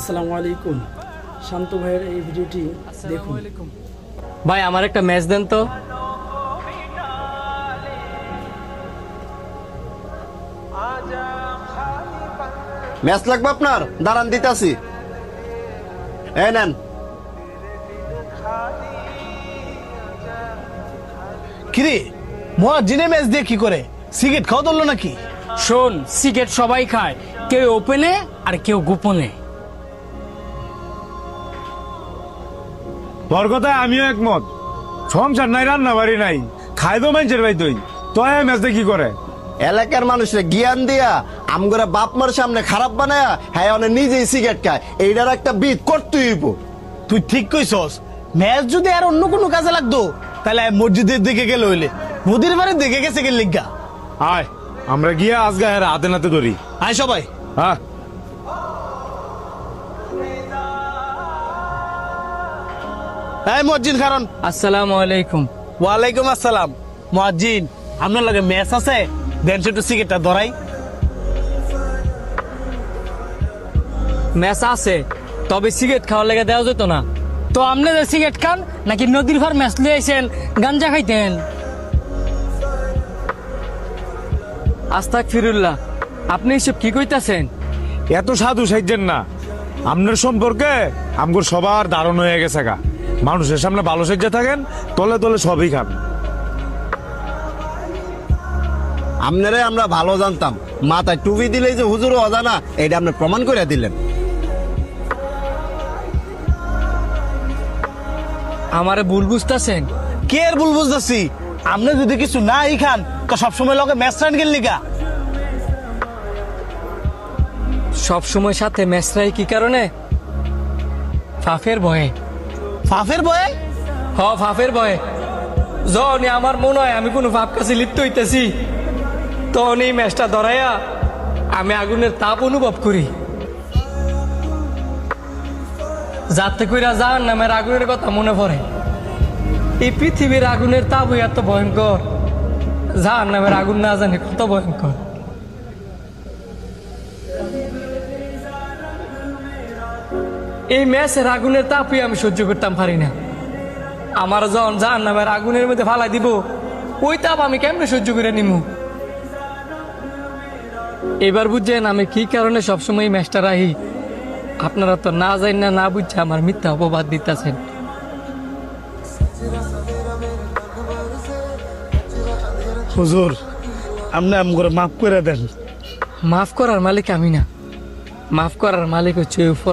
আসসালামু আলাইকুম। শান্ত ভাইয়ের এই ভিডিওটি দেখুন। ভাই আমার একটা ম্যাচ দেন তো। ম্যাচ লাগবে আপনার? দাঁড়ান দিতাছি। এই নেন। কিরে মুয়াজ্জিনে ম্যাচ দিয়ে কি করে? সিগারেট খাওয়া ধরলো নাকি? শোন, সিগারেট সবাই খায়, কেউ ওপেনে আর কেউ গোপনে। তোর কথায় আমিও একমত। সংসার নাই, রান্না বাড়ি নাই, খাই তো মানুষের ভাই তুই তো ম্যাচটা কি করে? এলাকার মানুষের জ্ঞান দিয়া আমগরে বাপ মার সামনে খারাপ বানায়া হ্যাঁ অনেক নিজেই সিগারেট খায়। এইটার একটা বিট করতেই হইব। তুই ঠিক কইছস। ম্যাচ যদি আর অন্য কোনো কাজে লাগতো তাহলে মসজিদের দিকে গেলে হইলে, নদীর বাড়ির দিকে গেছে গেল লিগা। আয় আমরা গিয়া আজগা হেরা হাতে নাতে ধরি। আয় সবাই। হ্যাঁ এই মুয়াজ্জিন কারণ। আসসালামু আলাইকুম। ওয়ালাইকুম আসসালাম। মুয়াজ্জিন আপনার লগে ম্যাচ আছে, দেন একটু সিগারেটটা ধরাই। ম্যাচ আছে, তবে সিগারেট খাওয়ার লেগে দেওয়া যেত না তো। আপনি যে সিগারেট খান নাকি নদীর ভার ম্যাচ লিয়ে আইছেন গাঞ্জা খাইতেন? আস্তাক ফিরুল্লাহ, আপনি এসব কি কইতাছেন? এত সাধু সাইজেন না। আপনার সম্পর্কে আমগর সবার ধারণ হয়ে গেছে গা। মানুষের সামনে ভালো সাজ্জা থাকেন, তলে তলে সবই খান। আপনারে আমরা ভালো জানতাম, মাথায় টুপি দিলেই যে হুজুর অজানা এটা আপনি প্রমাণ করে দিলেন। আমারে ভুল বুঝতাছেন? কে আর ভুল বুঝতেছি? আপনি যদি কিছু নাই খান তো সবসময় লগে ম্যাচ রান গেল লিগা। সব সময় সাথে ম্যাচরাই কি কারণে? ফাফের ভয়ে। ফাফের বয়ে? ফাফের ভয়ে। যখনই আমার মনে হয় আমি কোনো ফাপ কাছে লিপ্ত হইতেছি, তখন এই ম্যাচটা ধরাইয়া আমি আগুনের তাপ অনুভব করি। যাতে কইরা জাহান্নামের আগুনের কথা মনে পড়ে। এই পৃথিবীর আগুনের তাপ এত ভয়ঙ্কর, জাহান্নামের আগুন না জানে কত ভয়ঙ্কর। এই ম্যাচের আগুনের তাপই আমি সহ্য করতাম পারি না। আমার যখন জাহান্নামের আগুনের মধ্যে ফালাই দিব, ওই তাপ আমি কেমনে সহ্য করে নিমু? এবার বুঝছেন আমি কি কারণে সবসময় এই ম্যাচটা রাহি। আপনারা তো না জান না বুঝছে আমার মিথ্যা অপবাদ দিতেছেন। হুজুর আপনি আমগরে মাফ করে দেন। মাফ করার মালিক আমি না, মাফ করার মালিক হচ্ছে উপর।